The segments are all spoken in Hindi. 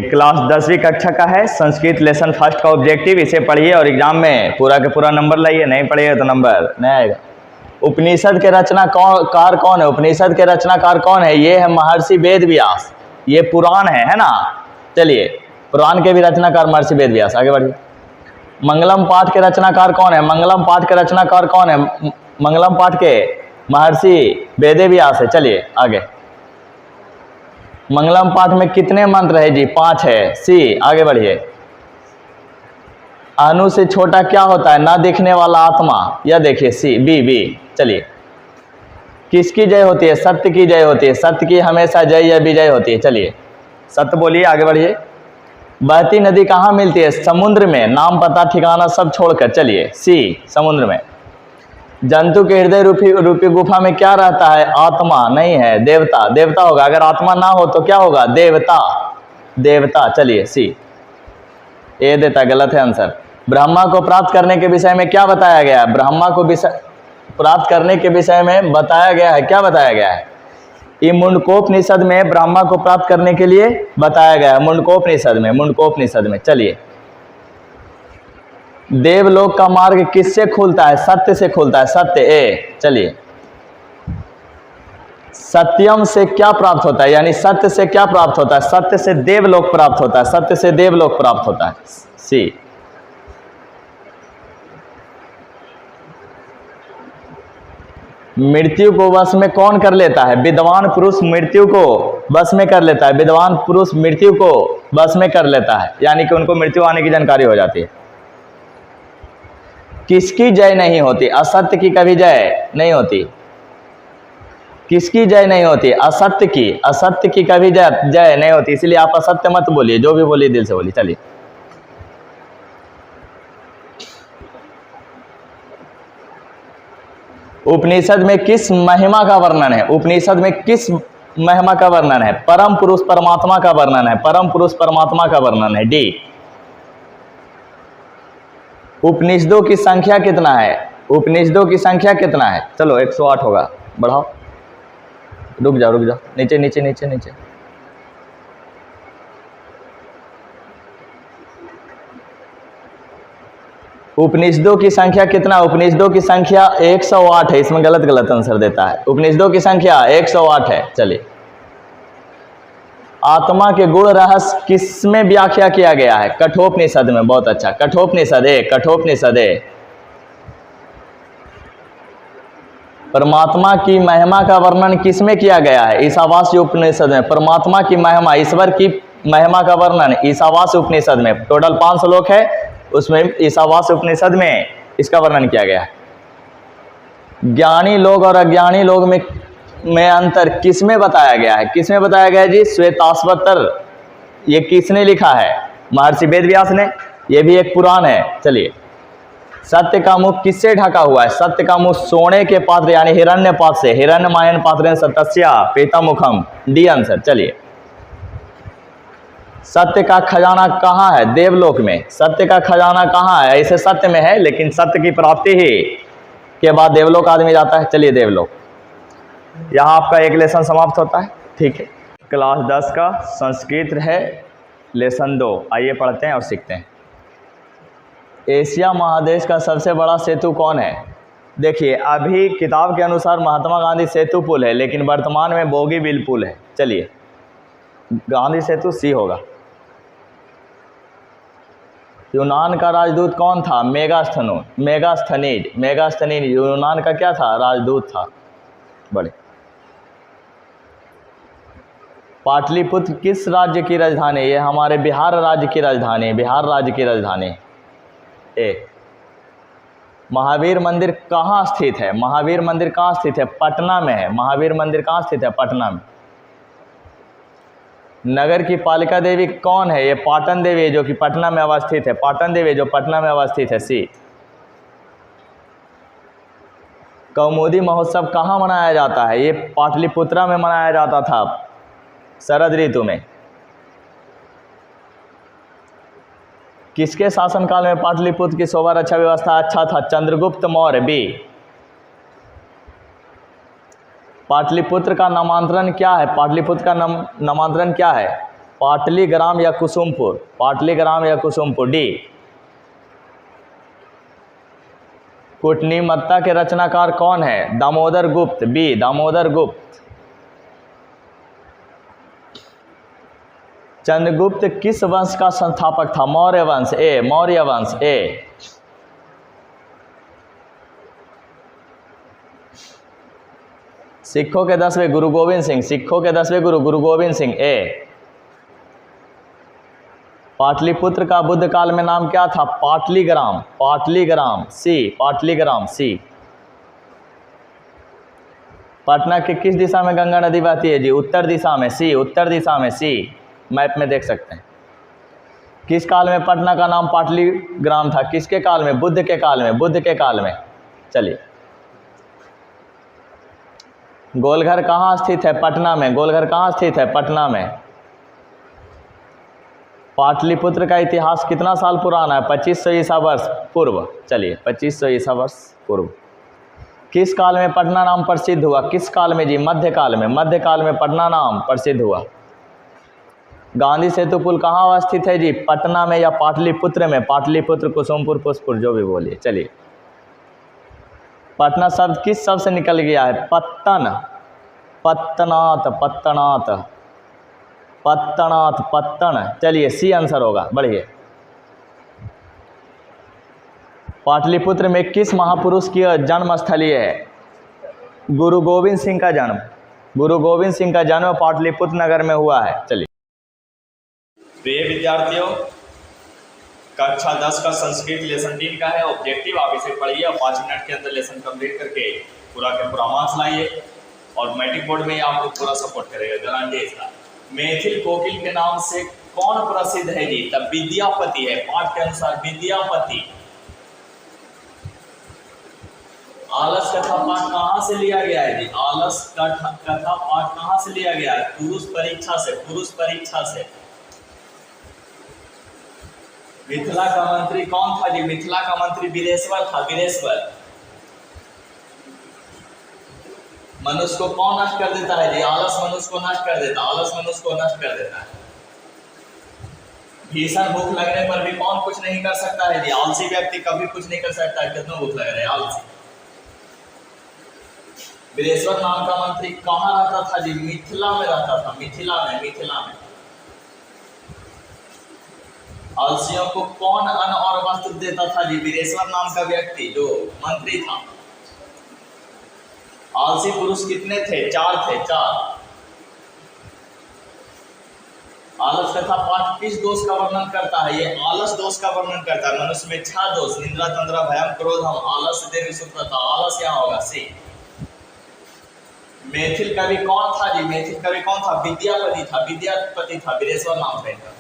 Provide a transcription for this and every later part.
क्लास 10वीं कक्षा का है, संस्कृत लेसन फर्स्ट का ऑब्जेक्टिव। इसे पढ़िए और एग्जाम में पूरा के पूरा नंबर लाइए, नहीं पढ़िएगा तो नंबर नहीं आएगा। उपनिषद के रचनाकार कौन है? उपनिषद के रचनाकार कौन है? ये है महर्षि वेद व्यास। ये पुराण है ना। चलिए, पुराण के भी रचनाकार महर्षि वेद व्यास। आगे बढ़िए। मंगलम पाठ के रचनाकार कौन है? मंगलम पाठ के रचनाकार कौन है? मंगलम पाठ के महर्षि वेद व्यास है। चलिए आगे। मंगलम पाठ में कितने मंत्र है जी? 5 है। सी। आगे बढ़िए। अनु से छोटा क्या होता है? न दिखने वाला आत्मा। यह देखिए सी। बी। चलिए, किसकी जय होती है? सत्य की जय होती है। सत्य की हमेशा जय या विजय होती है। चलिए, सत्य बोलिए। आगे बढ़िए। बहती नदी कहाँ मिलती है? समुद्र में। नाम पता ठिकाना सब छोड़कर। चलिए, सी, समुद्र में। जंतु के हृदय रूपी गुफा में क्या रहता है? आत्मा। नहीं है, देवता। देवता होगा। अगर आत्मा ना हो तो क्या होगा? देवता। चलिए, सी। ए देता, गलत है आंसर। ब्रह्मा को प्राप्त करने के विषय में क्या बताया गया है? ब्रह्मा को प्राप्त करने के विषय में बताया गया है। क्या बताया गया है? ये मुंडकोपनिषद में ब्रह्मा को प्राप्त करने के लिए बताया गया है। मुंडकोपनिषद में। चलिए, देवलोक का मार्ग किससे खुलता है? सत्य से खुलता है। सत्य। ए। चलिए, सत्यम से क्या प्राप्त होता है? यानी सत्य से क्या प्राप्त होता है? सत्य से देवलोक प्राप्त होता है। सत्य से देवलोक प्राप्त होता है। सी। मृत्यु को वश में कौन कर लेता है? विद्वान पुरुष मृत्यु को वश में कर लेता है। विद्वान पुरुष मृत्यु को वश में कर लेता है, यानी कि उनको मृत्यु आने की जानकारी हो जाती है। किसकी जय नहीं होती? असत्य की कभी जय नहीं होती। किसकी जय नहीं होती? असत्य की। असत्य की कभी जय नहीं होती। इसलिए आप असत्य मत बोलिए, जो भी बोलिए दिल से बोलिए। चलिए, उपनिषद में किस महिमा का वर्णन है? उपनिषद में किस महिमा का वर्णन है? परम पुरुष परमात्मा का वर्णन है। परम पुरुष परमात्मा का वर्णन है। डी। उपनिषदों की संख्या कितना है? उपनिषदों की संख्या कितना है? चलो 108 होगा। बढ़ाओ। रुक जाओ। नीचे। उपनिषदों की संख्या कितना? उपनिषदों की संख्या 108 है। इसमें गलत आंसर देता है। उपनिषदों की संख्या 108 है। चलिए, आत्मा के गुण रहस्य किसमें व्याख्या किया गया है? कठोपनिषद में। बहुत अच्छा। कठोपनिषद है। परमात्मा की महिमा का वर्णन किसमें किया गया है? ईशावास्य उपनिषद में। परमात्मा की महिमा, ईश्वर की महिमा का वर्णन ईशावास्य उपनिषद में। टोटल 5 श्लोक है, उसमें ईशावास्य उपनिषद में इसका वर्णन किया गया है। ज्ञानी लोग और अज्ञानी लोग में अंतर किसमें बताया गया है? किसमें बताया गया है जी? श्वेताश्वतर। ये किसने लिखा है? महर्षि वेद व्यास ने। यह भी एक पुराण है। चलिए, सत्य का मुख किससे ढका हुआ है? सत्य का मुख सोने के पात्र यानी हिरण्य पात्र से। हिरण्यमायन पात्रेण सत्यस्य पीतामुखम। D answer. चलिए, सत्य का खजाना कहाँ है? देवलोक में। सत्य का खजाना कहाँ है? ऐसे सत्य में है, लेकिन सत्य की प्राप्ति ही के बाद देवलोक आदमी जाता है। चलिए, देवलोक। यहाँ आपका एक लेसन समाप्त होता है। ठीक है, क्लास 10 का संस्कृत है, लेसन 2। आइए पढ़ते हैं और सीखते हैं। एशिया महादेश का सबसे बड़ा सेतु कौन है? देखिए, अभी किताब के अनुसार महात्मा गांधी सेतु पुल है, लेकिन वर्तमान में बोगीबिल पुल है। चलिए, गांधी सेतु सी होगा। यूनान का राजदूत कौन था? मेगास्थनीज यूनान का क्या था? राजदूत था। बड़े। पाटलिपुत्र किस राज्य की राजधानी? ये हमारे बिहार राज्य की राजधानी। बिहार राज्य की राजधानी। ए। महावीर मंदिर कहाँ स्थित है? महावीर मंदिर कहाँ स्थित है? पटना में है। महावीर मंदिर कहाँ स्थित है? पटना में। नगर की पालिका देवी कौन है? ये पाटन देवी है, जो कि पटना में अवस्थित है। पाटन देवी जो पटना में अवस्थित है। सी। कौमुदी महोत्सव कहाँ मनाया जाता है? ये पाटलिपुत्रा में मनाया जाता था शरद ऋतु में। किसके शासनकाल में पाटलिपुत्र की शोभा रक्षा व्यवस्था अच्छा था? चंद्रगुप्त मौर्य। बी। पाटलिपुत्र का नामांतरण क्या है? पाटलिपुत्र का नामांतरण क्या है? पाटलीग्राम या कुसुमपुर, पाटलीग्राम या कुसुमपुर। डी, कूटनीमत्ता के रचनाकार कौन है? दामोदर गुप्त। बी, दामोदर गुप्त। चंद्रगुप्त किस वंश का संस्थापक था? मौर्य वंश। ए, मौर्य वंश। ए, सिखों के 10वें गुरु गोविंद सिंह, सिखों के 10वें गुरु गुरु गोविंद सिंह। ए, पाटलिपुत्र का बुद्ध काल में नाम क्या था? पाटलीग्राम, पाटलीग्राम। सी, पाटलीग्राम। सी, पटना के किस दिशा में गंगा नदी बहती है? जी, उत्तर दिशा में। सी, उत्तर दिशा में। सी, मैप में देख सकते हैं। किस काल में पटना का नाम पाटलीग्राम था? किसके काल में? बुद्ध के काल में, बुद्ध के काल में। चलिए, गोलघर कहाँ स्थित है? पटना में। गोलघर कहाँ स्थित है? पटना में। पाटलिपुत्र का इतिहास कितना साल पुराना है? 2500 ईसा वर्ष पूर्व। चलिए, 2500 ईसा वर्ष पूर्व। किस काल में पटना नाम प्रसिद्ध हुआ? किस काल में? जी, मध्यकाल में। मध्यकाल में पटना नाम प्रसिद्ध हुआ। गांधी सेतु पुल कहाँ अवस्थित है? जी, पटना में या पाटलिपुत्र में। पाटलिपुत्र, कुसुमपुर, पुष्पुर, जो भी बोलिए। चलिए, पटना शब्द किस शब्द से निकल गया है? पत्तन, पत्तनाथ, पत्तनाथ, पत्तनाथ, पत्तन। चलिए, सी आंसर होगा। बढ़िए। पाटलिपुत्र में किस महापुरुष की जन्मस्थली है? गुरु गोविंद सिंह का जन्म, गुरु गोविंद सिंह का जन्म पाटलिपुत्र नगर में हुआ है। चलिए, प्रिय विद्यार्थियों, कक्षा 10 का संस्कृत लेसन 3 का है ऑब्जेक्टिव। आप इसे पढ़िए और 5 मिनट के अंदर लेसन कंप्लीट करके पूरा के पूरा मार्क्स लाइए और मैट्रिक बोर्ड में आपको पूरा सपोर्ट करेगा, गारंटी इसका। मैथिल कोकिल के नाम से कौन प्रसिद्ध है? जी, तब विद्यापति है। पाठ के अनुसार विद्यापति। आलस कथा पाठ कहाँ से लिया गया है? जी, आलस कथा पाठ कहाँ से लिया गया है? पुरुष परीक्षा से, पुरुष परीक्षा से। मिथिला का मंत्री कौन था? जी, मिथिला का मंत्री वीरेश्वर था, वीरेश्वर। मनुष्य को कौन नष्ट कर देता है? जी, आलस मनुष्य को नष्ट कर देता, आलस मनुष्य को नष्ट कर देता है। भीषण भूख लगने पर भी कौन कुछ नहीं कर सकता है? जी, आलसी व्यक्ति कभी कुछ नहीं कर सकता है, कितना भूख लग रहा है, आलसी। वीरेश्वर नाम का मंत्री कहाँ रहता था? जी, मिथिला में रहता था, मिथिला में, मिथिला में। आलसियों को कौन अन्न और वस्त्र देता था? जी, वीरेश्वर नाम का व्यक्ति जो मंत्री था। आलसी पुरुष कितने थे? 4 थे, 4। आलस कथा पाठ किस दोष का वर्णन करता है? ये आलस दोष का वर्णन करता है। मनुष्य में 6 दोष, निद्रा, तंद्रा, भयम, क्रोध, हम, आलस, देवी, शुक्रता। आलस यहाँ होगा, सी। मैथिल कवि कौन था? जी, मैथिल कवि कौन था? विद्यापति था, विद्यापति था, वीरेश्वर नाम था इनका।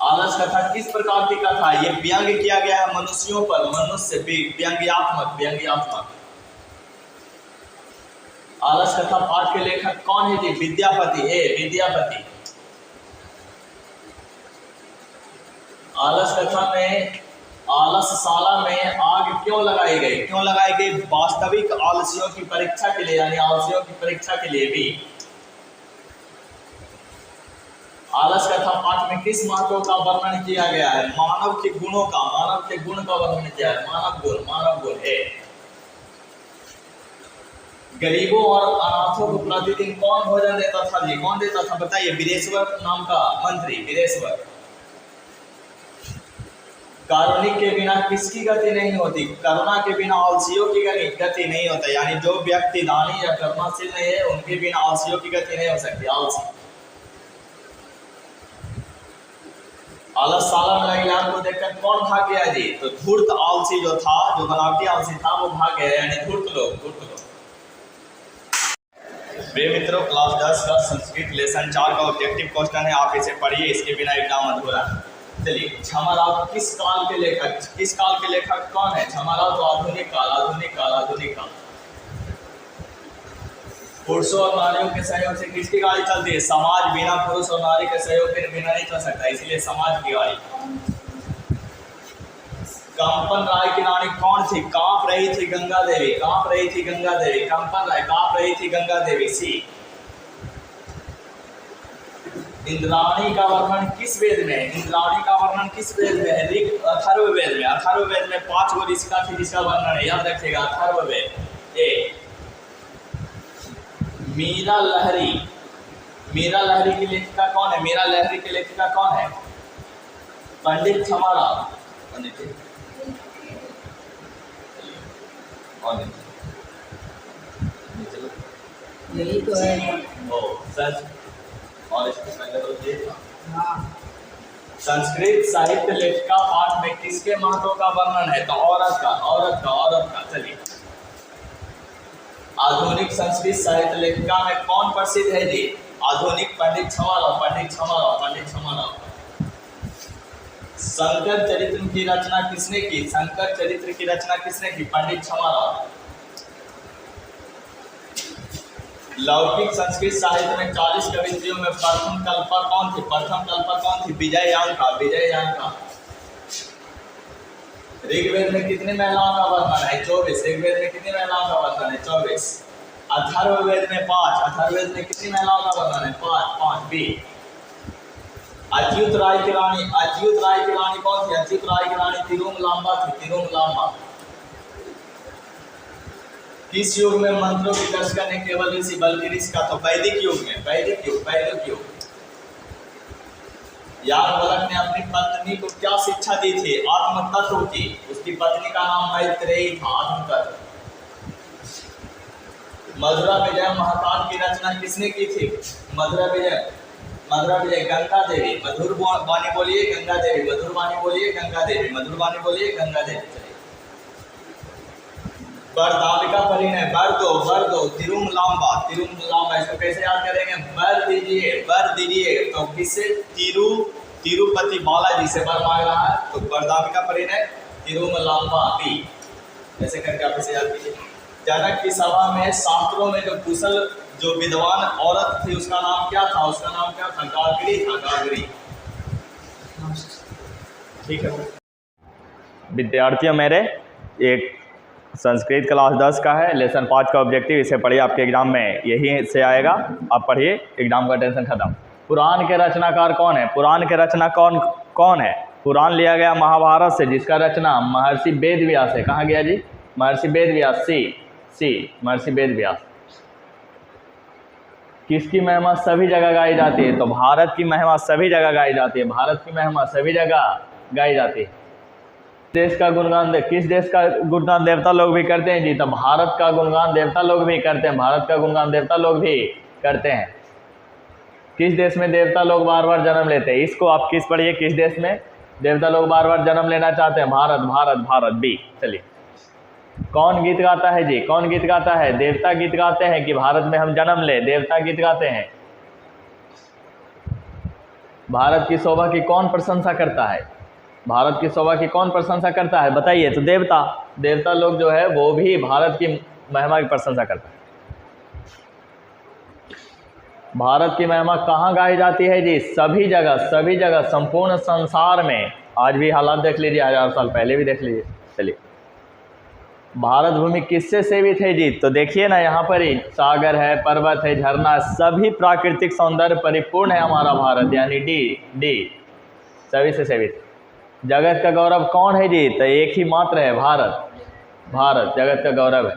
आलस कथा किस प्रकार की कथा है? ये व्यंग्य किया गया है मनुष्यों पर, मनुष्य व्यंग्यात्मक, व्यंग्यात्मक। आलस कथा पाठ के लेखक कौन है? जी, विद्यापति। ए, विद्यापति। आलस कथा में, आलसशाला में आग क्यों लगाई गई? क्यों लगाई गई? वास्तविक आलसियों की परीक्षा के लिए, यानी आलसियों की परीक्षा के लिए भी। आलस कथा पाठ में किस महत्व का वर्णन किया गया है? मानव के गुणों का, मानव के गुण का वर्णन किया है, मानव गुण, मानव गुण। ए, गरीबों और अनाथों को प्रतिदिन कौन भोजन देता था? जी, कौन देता था? बताइए। वीरेश्वर नाम का मंत्री, वीरेश्वर। कारुणिक के बिना किसकी गति नहीं होती? करुणा के बिना आलसियों की गति नहीं होता, यानी जो व्यक्ति दानी या करुणाशील नहीं है उनके बिना आलसियों की गति नहीं हो सकती, आलसी। आलसशाला में लगी आग को देखकर कौन भाग गया? जी, तो धूर्त आलसी जो था, जो बनावटी आलसी था, वो भाग गया, यानी धूर्त लोग, धूर्त लोग। प्रिय मित्रों, क्लास 10 का संस्कृत लेसन 4 का ऑब्जेक्टिव क्वेश्चन है, आप इसे पढ़िए, इसके बिना एग्जाम अधूरा है। चलिए, छमाराव किस काल के लेखक, किस काल के लेखक कौन है? छमाराव तो आधुनिक काल, आधुनिक काल, आधुनिक काल। पुरुषों और नारियों के सहयोग से किसकी गाड़ी चलती है? समाज बिना पुरुष और नारी के सहयोग के बिना नहीं चल सकता, इसलिए समाज की गाड़ी। कंपन राय की रानी कौन थी? कांप रही थी गंगा देवी, कांप रही थी गंगा देवी। कंपन राय, कांप रही थी गंगा देवी। सी। इंद्राणी का वर्णन किस वेद में है? इंद्राणी का वर्णन किस वेद में है? ऋग अथर्ववेद में। अथर्ववेद में 5 गो ऋषिका थी जिसका वर्णन है, याद रखिएगा। अथर्ववेद। ए मीरा लहरी। मीरा लहरी की लेखिका कौन है? मीरा लहरी की लेखिका कौन है? पंडित क्षमाराव। पंडित यही तो है। ओ सच। और इसके संगत होती है। संस्कृत साहित्य लेखिका पाठ में किसके महत्व का वर्णन है? तो औरत का, औरत का, औरत का। चलिए, आधुनिक संस्कृत साहित्य लेखिका में कौन प्रसिद्ध है जी? आधुनिक पंडित क्षमाराव, पंडित क्षमाराव, पंडित क्षमाराव। शंकर चरित्र की रचना किसने की? शंकर चरित्र की रचना किसने की? पंडित क्षमाराव। लौकिक संस्कृत साहित्य में 40 कवित्रियों में प्रथम कल्पा कौन थी? प्रथम कल्पा कौन थी? विजयायांका, विजयायांका। ऋग्वेद में कितनी महिलाओं का वर्णन है? 24। ऋग्वेद में कितनी महिलाओं का वर्णन है? 24। अथर्ववेद में 5। अथर्ववेद में कितनी महिलाओं का वर्णन है? 5। बी। अच्युत राय की रानी, अच्युत राय की रानी कौन थी? अच्युत राय की रानी तिरुमलांबा थी, तिरुमलांबा। किस युग में मंत्रों की दर्शका ने केवल ऋषि बल्कि ऋषि का? तो वैदिक युग में। वैदिक युग, वैदिक युग। याज्ञवल्क्य ने अपनी पत्नी को क्या शिक्षा दी थी? आत्म तत्व की। उसकी पत्नी का नाम मैत्रेयी था। आत्म तत्व। मधुरा विजय महाकाव्य की रचना किसने की थी? मधुरा विजय, मधुरा विजय गंगा देवी। मधुर वाणी बोलिए गंगा देवी, मधुर वाणी बोलिए गंगा देवी, मधुर वाणी बोलिए गंगा देवी। चलिए, बरदाविका परिणय, बर दो, तिरुमलांबा, तिरुमलांबा। इसको कैसे याद करेंगे? बर दीजिए, बर दीजिए। तो किससे? तिरुपति बालाजी से बर मांग रहा है, तो बरदाविका परिणय तिरुमलांबा भी। ऐसे करके आप इसे याद कीजिए। जनक की सभा में शास्त्रों में जो कुशल, जो विद्वान औरत थी उसका नाम क्या था? उसका नाम क्या था? गागरी था, गागरी। ठीक है विद्यार्थियों, मेरे एक संस्कृत क्लास 10 का है, लेसन 5 का ऑब्जेक्टिव। इसे पढ़िए, आपके एग्जाम में यही से आएगा। आप पढ़िए, एग्जाम का टेंशन खत्म। पुराण के रचनाकार कौन है? पुराण के रचना कौन है? पुराण लिया गया महाभारत से, जिसका रचना महर्षि वेद व्यास है। कहाँ गया जी? महर्षि वेद व्यास। सी महर्षि वेद व्यास। किसकी महिमा सभी जगह गाई जाती है? तो भारत की महिमा सभी जगह गाई जाती है। भारत की महिमा सभी जगह गाई जाती है। देश का गुणगान किस देश का गुणगान देवता लोग भी करते हैं जी? तो भारत का गुणगान देवता लोग भी करते हैं। भारत का गुणगान देवता लोग भी करते हैं। किस देश में देवता लोग बार बार जन्म लेते हैं? इसको आप किस पढ़िए, किस देश में देवता लोग बार बार जन्म लेना चाहते हैं? भारत, भारत, भारत। बी। चलिए, कौन गीत गाता है जी? कौन गीत गाता है? देवता गीत गाते हैं कि भारत में हम जन्म ले? देवता गीत गाते हैं। भारत की शोभा की कौन प्रशंसा करता है? भारत की शोभा की कौन प्रशंसा करता है? बताइए। तो देवता, देवता लोग जो है वो भी भारत की महिमा की प्रशंसा करता है। भारत की महिमा कहाँ गाई जाती है जी? सभी जगह, सभी जगह, संपूर्ण संसार में। आज भी हालात देख लीजिए, 1000 साल पहले भी देख लीजिए। चलिए, भारत भूमि किससे सेवित है जी? तो देखिए ना, यहाँ पर ही सागर है, पर्वत है, झरना, सभी प्राकृतिक सौंदर्य परिपूर्ण है हमारा भारत, यानी डी सभी से सेवित। जगत का गौरव कौन है जी? तो एक ही मात्र है, भारत। भारत जगत का गौरव है।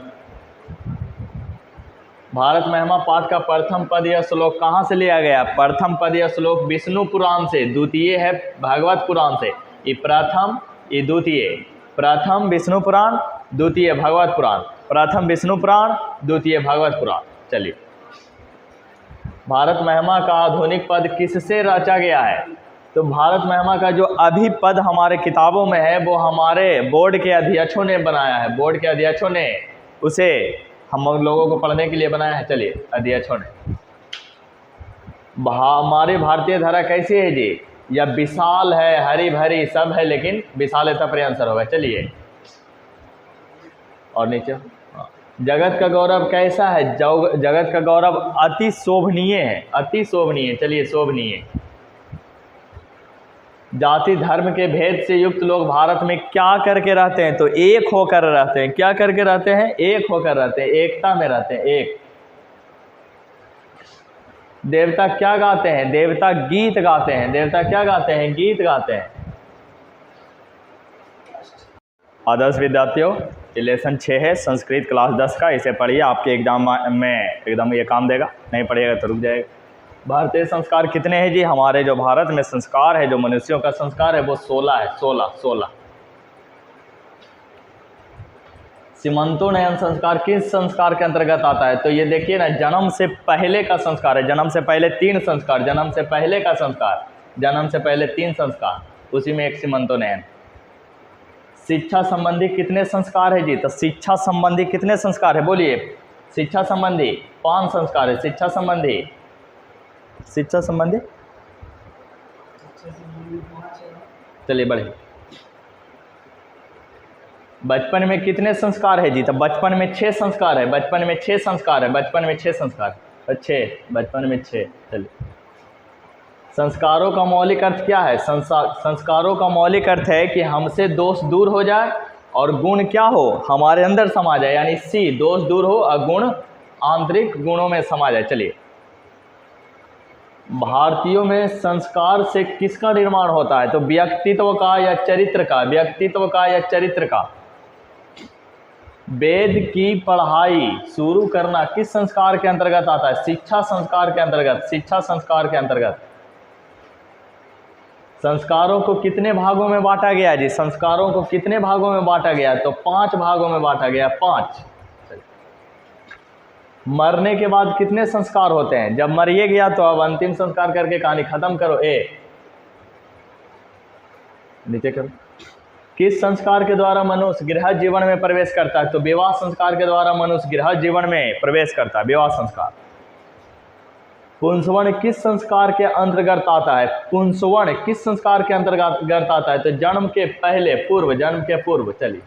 भारत महिमा पाठ का प्रथम पद या श्लोक कहाँ से लिया गया? प्रथम पद या श्लोक विष्णु पुराण से, द्वितीय है भागवत पुराण से। ये प्रथम, ये द्वितीय। प्रथम विष्णु पुराण, द्वितीय भागवत पुराण। प्रथम विष्णु पुराण, द्वितीय भागवत पुराण। चलिए, भारत महिमा का आधुनिक पद किससे रचा गया है? तो भारत महिमा का जो अभी पद हमारे किताबों में है वो हमारे बोर्ड के अध्यक्षों ने बनाया है। बोर्ड के अध्यक्षों ने उसे हम लोगों को पढ़ने के लिए बनाया है। चलिए, अध्यक्षों ने। हमारी भारतीय धारा कैसी है जी? या विशाल है, हरी भरी सब है, लेकिन विशालता पर आंसर होगा। चलिए, और नीचे जगत का गौरव कैसा है? जगत का गौरव अति शोभनीय है, अति शोभनीय। चलिए, शोभनीय। जाति धर्म के भेद से युक्त लोग भारत में क्या करके रहते हैं? तो एक होकर रहते हैं। क्या करके रहते हैं? एक होकर रहते हैं, एकता में रहते हैं। एक देवता क्या गाते हैं? देवता गीत गाते हैं। देवता क्या गाते हैं? गीत गाते हैं। आदर्श विद्यार्थियों, ये लेसन 6 है संस्कृत क्लास 10 का। इसे पढ़िए, आपके एग्जाम में एकदम ये काम देगा। नहीं पढ़िएगा तो रुक जाएगा। भारतीय संस्कार कितने हैं जी? हमारे जो भारत में संस्कार है, जो मनुष्यों का संस्कार है, वो 16 है। 16। सीमंतोन्नयन संस्कार किस संस्कार के अंतर्गत आता है? तो ये देखिए ना, जन्म से पहले का संस्कार है। जन्म से पहले 3 संस्कार, जन्म से पहले का संस्कार, जन्म से पहले 3 संस्कार, उसी में एक सीमंतोन्नयन। शिक्षा संबंधी कितने संस्कार है जी? तो शिक्षा संबंधी कितने संस्कार है? बोलिए। शिक्षा संबंधी 5 संस्कार है। शिक्षा संबंधी चलिए बढ़िए। बचपन में कितने संस्कार है जी? तो बचपन में 6 संस्कार है। बचपन में 6 संस्कार है। बचपन में 6 संस्कार, 6, बचपन में 6। चलिए, संस्कारों का मौलिक अर्थ क्या है? संस्कारों का मौलिक अर्थ है कि हमसे दोष दूर हो जाए और गुण क्या हो? हमारे अंदर समा जाए। यानी सी, दोष दूर हो और गुण आंतरिक गुणों में समा जाए। चलिए, भारतीयों में संस्कार से किसका निर्माण होता है? तो व्यक्तित्व का या चरित्र का? व्यक्तित्व का या चरित्र का? वेद की पढ़ाई शुरू करना किस संस्कार के अंतर्गत आता है? शिक्षा संस्कार के अंतर्गत। शिक्षा संस्कार के अंतर्गत। संस्कारों को कितने भागों में बांटा गया जी? संस्कारों को कितने भागों में बांटा गया? तो 5 भागों में बांटा गया। 5। मरने के बाद कितने संस्कार होते हैं? जब मरिए गया तो अब अंतिम संस्कार करके कहानी खत्म करो। नीचे करो। किस संस्कार के द्वारा मनुष्य गृहस्थ जीवन में प्रवेश करता है? तो विवाह संस्कार के द्वारा मनुष्य गृहस्थ जीवन में प्रवेश करता है। विवाह संस्कार। पुंसवन किस संस्कार के अंतर्गत आता है? पुंसवन किस संस्कार के अंतर्गत आता है? तो जन्म के पहले, पूर्व, जन्म के पूर्व। चलिए,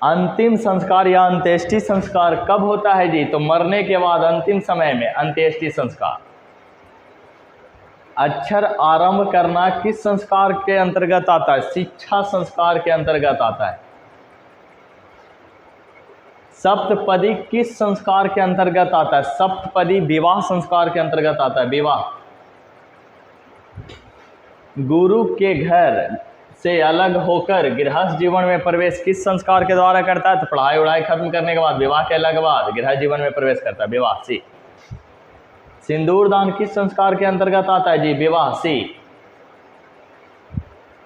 अंतिम संस्कार या अंत्येष्टि संस्कार कब होता है जी? तो मरने के बाद अंतिम समय में अंत्येष्टि संस्कार। अक्षर आरंभ करना किस संस्कार के अंतर्गत आता है? शिक्षा संस्कार के अंतर्गत आता है। सप्तपदी किस संस्कार के अंतर्गत आता है? सप्तपदी विवाह संस्कार के अंतर्गत आता है। विवाह। गुरु के घर से अलग होकर गृहस्थ जीवन में प्रवेश किस संस्कार के द्वारा करता है? तो पढ़ाई उढ़ाई खत्म करने के बाद, विवाह के अलग बाद गृहस्थ जीवन में प्रवेश करता है। विवाह। सी। सिंदूर दान किस संस्कार के अंतर्गत आता है जी? विवाह। सी।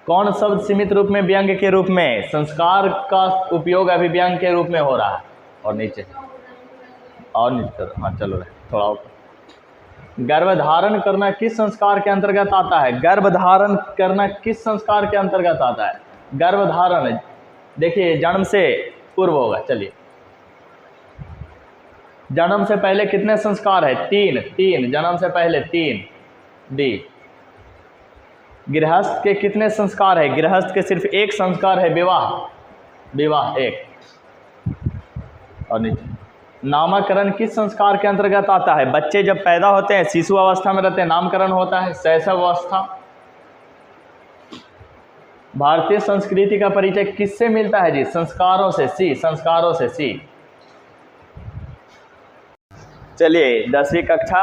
कौन शब्द सीमित रूप में व्यंग्य के रूप में? संस्कार का उपयोग अभी व्यंग्य के रूप में हो रहा है। और नीचे हाँ चलो थोड़ा और। गर्भधारण करना किस संस्कार के अंतर्गत आता है? गर्भधारण करना किस संस्कार के अंतर्गत आता है? गर्भधारण देखिए जन्म से पूर्व होगा। चलिए, जन्म से पहले कितने संस्कार है? 3। जन्म से पहले 3। डी। गृहस्थ के कितने संस्कार है? गृहस्थ के सिर्फ एक संस्कार है, विवाह। विवाह 1। और नीचे, नामकरण किस संस्कार के अंतर्गत आता है? बच्चे जब पैदा होते हैं, शिशु अवस्था में रहते हैं, नामकरण होता है। शैशव अवस्था। भारतीय संस्कृति का परिचय किससे मिलता है जी? संस्कारों से। सी। संस्कारों से। सी। चलिए, 10वीं कक्षा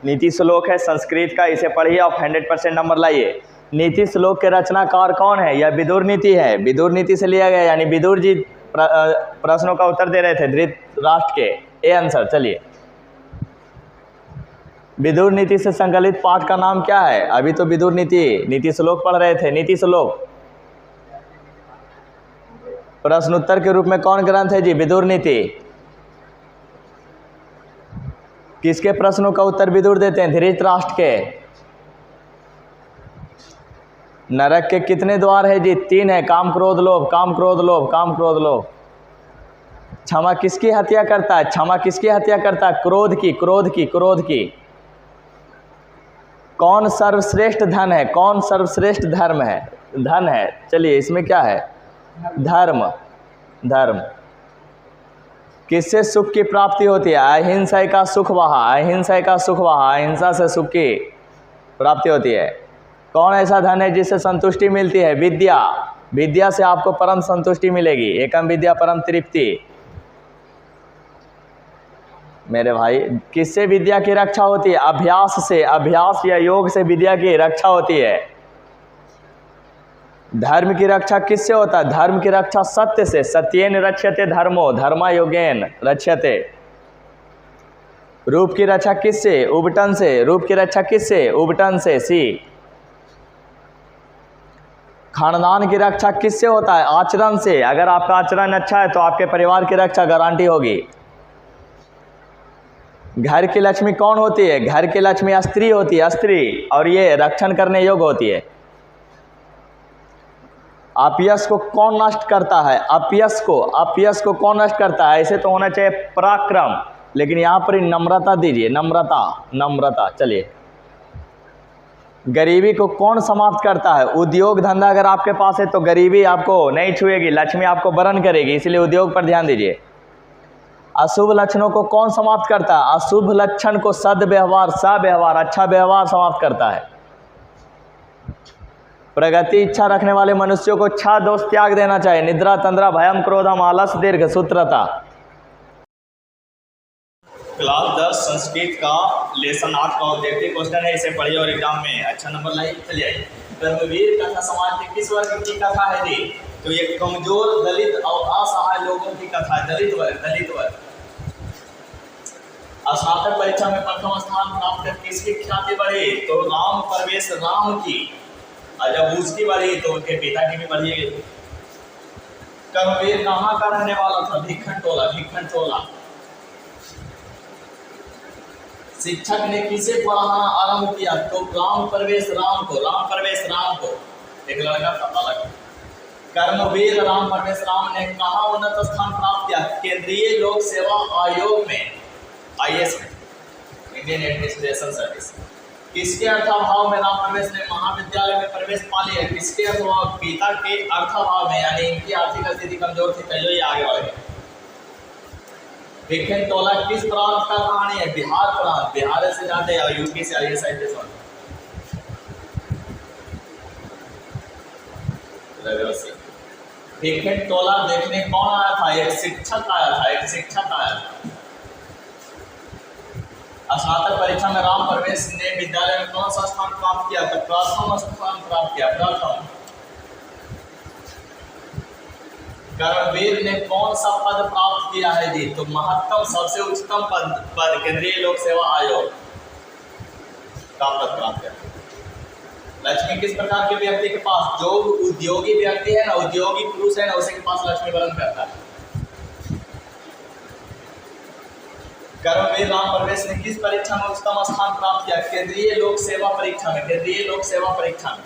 नीति श्लोक है संस्कृत का, इसे पढ़िए और 100% नंबर लाइए। नीति श्लोक के रचनाकार कौन है? यह विदुर नीति है। विदुर नीति से लिया गया, यानी विदुर जी प्रश्नों का उत्तर दे रहे थे धृतराष्ट्र के। A answer. चलिए, विदुर नीति से संकलित पाठ का नाम क्या है? अभी तो विदुर नीति श्लोक पढ़ रहे थे। नीति श्लोक प्रश्नोत्तर के रूप में कौन ग्रंथ है जी? विदुर नीति। किसके प्रश्नों का उत्तर विदुर देते हैं? धृतराष्ट्र के। नरक के कितने द्वार है जी? 3 है। काम, क्रोध, लोभ। काम, क्रोध, लोभ। काम, क्रोध, लोभ। क्षमा किसकी हत्या करता है? क्षमा किसकी हत्या करता है? क्रोध की। क्रोध की। क्रोध की। कौन सर्वश्रेष्ठ धन है? कौन सर्वश्रेष्ठ धर्म है? धन है। चलिए, इसमें क्या है? धर्म। धर्म। किससे सुख की प्राप्ति होती है? अहिंसा का सुख वहा। अहिंसा का सुख वहा। अहिंसा से सुख की प्राप्ति होती है। कौन ऐसा धन है जिससे संतुष्टि मिलती है? विद्या। विद्या से आपको परम संतुष्टि मिलेगी। एकम विद्या परम तृप्ति। मेरे भाई, किससे विद्या की रक्षा होती है? अभ्यास से, अभ्यास या योग से विद्या की रक्षा होती है। धर्म की रक्षा किससे होता है? धर्म की रक्षा सत्य से। सत्येन रक्षते धर्मो धर्मा योगेन रक्षते। रूप की रक्षा किससे? उबटन से। रूप की रक्षा किससे? उबटन से। सी। खानदान की रक्षा किससे होता है? आचरण से। अगर आपका आचरण अच्छा है तो आपके परिवार की रक्षा गारंटी होगी। घर की लक्ष्मी कौन होती है? घर की लक्ष्मी स्त्री होती है, स्त्री, और ये रक्षण करने योग्य होती है। अपयश को कौन नष्ट करता है? अपयश को कौन नष्ट करता है? ऐसे तो होना चाहिए पराक्रम, लेकिन यहां पर नम्रता दीजिए। नम्रता। चलिए, गरीबी को कौन समाप्त करता है? उद्योग धंधा अगर आपके पास है तो गरीबी आपको नहीं छुएगी, लक्ष्मी आपको वरण करेगी, इसलिए उद्योग पर ध्यान दीजिए। अशुभ लक्षणों को कौन समाप्त करता है? अशुभ लक्षण को सद्व्यवहार, सव्यवहार, अच्छा व्यवहार समाप्त करता है। प्रगति इच्छा रखने वाले मनुष्यों को 6 दोष त्याग देना चाहिए। निद्रा, तंद्रा, भयम, क्रोधम, आलस, दीर्घ सूत्रता। क्लास 10 संस्कृत का लेसन 8 का ऑब्जेक्टिव क्वेश्चन है, इसे पढ़िए और एग्जाम में अच्छा नंबर लाइए। चलिए आइए। धर्मवीर कथा समाज के किस वर्ग की कथा है जी? तो ये कमजोर, दलित और असहाय लोगों की कथा है। दलित वर्ग। स्नातक परीक्षा में प्रथम स्थान प्राप्त कर किसकी ख्याति बढ़ी? तो राम परवेश राम की। और जब उसकी बढ़ी तो उनके पिता की भी बढ़ी। कर्मवीर कहाँ का रहने वाला था? भिक्खन टोला। शिक्षक ने किसे पढ़ाना आरंभ किया? तो राम परवेश राम को। एक लड़का था अलग। कर्मवीर राम परवेश राम ने कहाँ उन्नत स्थान प्राप्त किया? केंद्रीय लोक सेवा आयोग में, IAS में, इंडियन एडमिनिस्ट्रेशन सर्विस। किसके अर्थाभाव में राम परवेश ने महाविद्यालय में प्रवेश पा लिया? किसके अर्थाभाव? पिता के अर्थाभाव में, यानी इनकी आर्थिक स्थिति कमजोर थी, तैयो ये आगे बढ़ गए। भिक्खन टोला किस प्रांत का कहानी है? बिहार प्रांत। बिहार से जाते हैं और यूपी से IAS भिक्खन टोला देखने कौन आया था? एक शिक्षक आया था। स्नातक परीक्षा में राम परवेश ने विद्यालय में कौन सा स्थान प्राप्त किया? तो प्रथम स्थान प्राप्त किया। कर्मवीर ने कौन सा पद प्राप्त किया है जी? तो महत्तम, सबसे उच्चतम पद केंद्रीय लोक सेवा आयोग का पद प्राप्त किया। लक्ष्मी किस प्रकार के व्यक्ति के पास? जो उद्योगी व्यक्ति है ना, उद्योगी पुरुष है ना, उसी के पास लक्ष्मी वरण करता है। कर्मवीर राम परवेश ने किस परीक्षा में उच्चतम स्थान प्राप्त किया? केंद्रीय लोक सेवा परीक्षा में।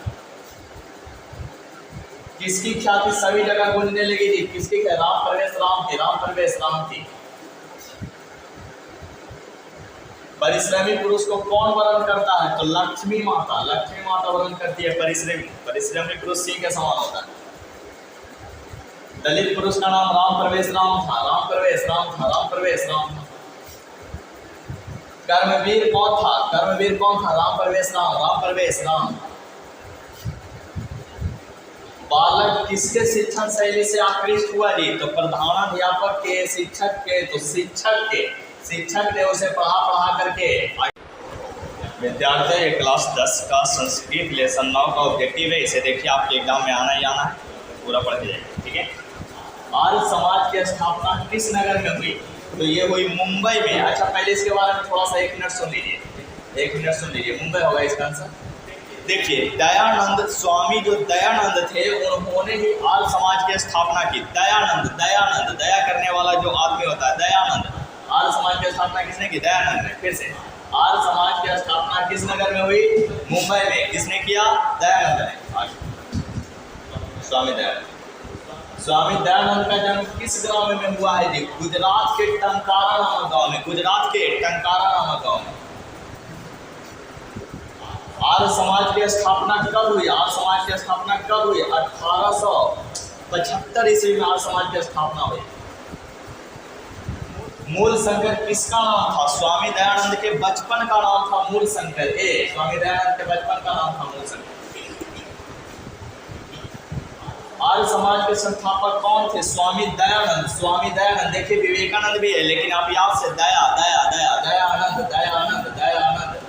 किसकी ख्याति सभी जगह गूंजने लगी थी? किसकी? राम परवेश राम की। परिश्रमी पुरुष को कौन वरण करता है? तो लक्ष्मी माता वरण करती है। परिश्रमी पुरुष सिंह के समान होता है। दलित पुरुष का नाम राम परवेश राम था। कर्मवीर कौन था? राम परवेश राम। बालक किसके शिक्षण शैली से आकृष्ट हुआ जी? तो प्रधानाध्यापक के, शिक्षक ने उसे पढ़ा करके। विद्यार्थी, क्लास 10 का संस्कृत लेसन 9 का ऑब्जेक्टिव है, इसे देखिए, आपके एग्जाम में आना ही आना है, पूरा पढ़ के जाइए, ठीक है। आर्य समाज की स्थापना किस नगर में हुई? तो ये हुई मुंबई में। अच्छा, पहले इसके बारे में थोड़ा सा 1 मिनट सुन लीजिए। मुंबई होगा इसका आंसर। देखिए, दयानंद स्वामी जो दयानंद थे, उन्होंने ही आर्य समाज की स्थापना की। दयानंद, दया करने वाला जो आदमी होता है, दयानंद। आर्य समाज की स्थापना किसने की? दयानंद ने। फिर से, आर्य समाज की स्थापना किस नगर में हुई? मुंबई में। किसने किया? दयानंद ने। स्वामी दयानंद का जन्म किस गांव में हुआ है जी? गुजरात के टंकारा नामक गांव में। आर्य समाज की स्थापना कब हुई? 1875 ईस्वी में आर्य समाज की स्थापना हुई। मूल शंकर किसका नाम था? स्वामी दयानंद के बचपन का नाम था मूल शंकर। स्वामी दयानंद के बचपन का नाम था मूल शंकर। आर्य समाज के संस्थापक कौन थे? स्वामी दयानंद। स्वामी दयानंद। देखिए विवेकानंद भी है, लेकिन आप याद से दया दया दया दयानंद दयानंद दयानंद।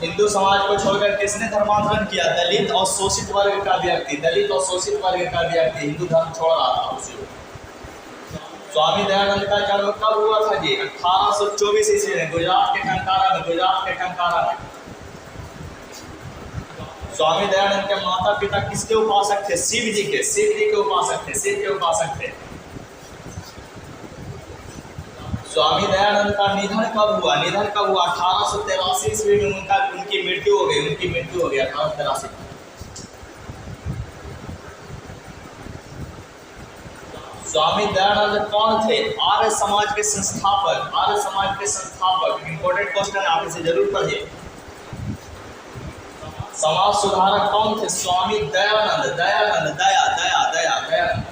हिंदू समाज को छोड़कर किसने धर्मांतरण किया? दलित और शोषित वर्ग का व्यक्ति। दलित और शोषित वर्ग का व्यक्ति हिंदू धर्म छोड़ रहा था उसी वक्त। स्वामी दयानंद का जन्म कब हुआ था जी? 1824 ईस्वी में गुजरात के टंकारा में। गुजरात के टंकारा में। स्वामी दयानंद के माता पिता किसके उपासक थे? शिव जी के। शिव जी के उपासक थे। शिव के उपासक थे। स्वामी दयानंद का निधन कब हुआ? निधन कब हुआ? 1883 ईस्वी में उनकी मृत्यु हो गई। उनकी मृत्यु हो गई 1883 में। स्वामी दयानंद कौन थे? आर्य समाज के संस्थापक। आर्य समाज के संस्थापक। इंपॉर्टेंट क्वेश्चन, आप इसे जरूर पढ़िए। समाज सुधारक कौन थे? स्वामी दयानंद। दयानंद दया दया दया दयानंद।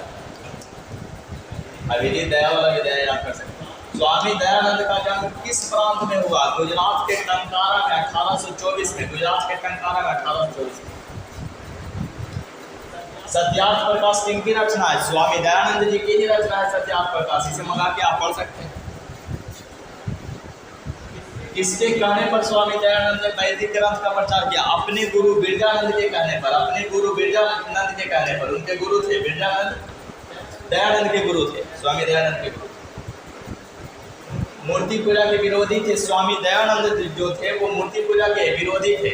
अभी जी दया वाला भी दया याद कर सकते हैं। स्वामी दयानंद का जन्म किस प्रांत में हुआ? गुजरात के टंकारा में 1824 में। गुजरात के टंकारा में 1824 में। सत्यार्थ प्रकाश किनकी रचना है? स्वामी दयानंद जी की ही रचना है सत्यार्थ प्रकाश। इसे मंगा के आप पढ़ सकते हैं। किसके कहने पर स्वामी दयानंद ने वैदिक ग्रंथ का प्रचार किया? अपने गुरु बिरजानंद के कहने पर। अपने गुरु बिरजानंद के कहने पर। उनके गुरु थे बिरजानंद। दयानंद के गुरु थे स्वामी दयानंद के गुरु। मूर्ति पूजा के विरोधी थे स्वामी दयानंद जो थे, वो मूर्ति पूजा के विरोधी थे।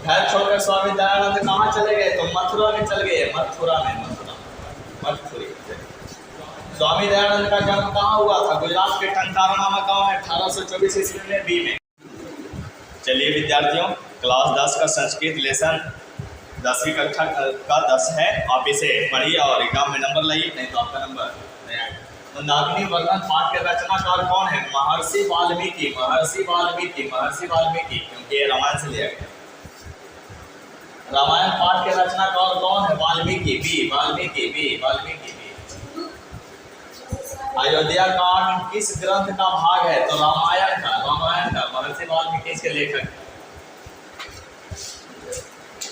घर छोड़कर स्वामी दयानंद कहाँ चले गए? तो मथुरा में चल गए। मथुरा में। मथुरी। स्वामी दयानंद का जन्म कहाँ हुआ था? गुजरात के टंकारा नामक गांव है। 1824 ईस्वी में बी में। चलिए विद्यार्थियों, क्लास 10 का संस्कृत लेसन 10वीं कक्षा का 10 है। आप इसे पढ़िए और एग्जाम में नंबर लाइए, नहीं तो आपका नंबर नहीं आएगा। मंदाकिनी वर्णन पाठ के रचनाकार कौन है? महर्षि वाल्मीकि। महर्षि वाल्मीकि। महर्षि वाल्मीकि, क्योंकि ये रामायण से लिया गया। रामायण पाठ के रचनाकार कौन है? वाल्मीकि। बी वाल्मीकि। बी वाल्मीकि। अयोध्या कांड किस ग्रंथ का भाग है? तो रामायण का। रामायण का। महर्षि वाल्मीकि इसके लेखक।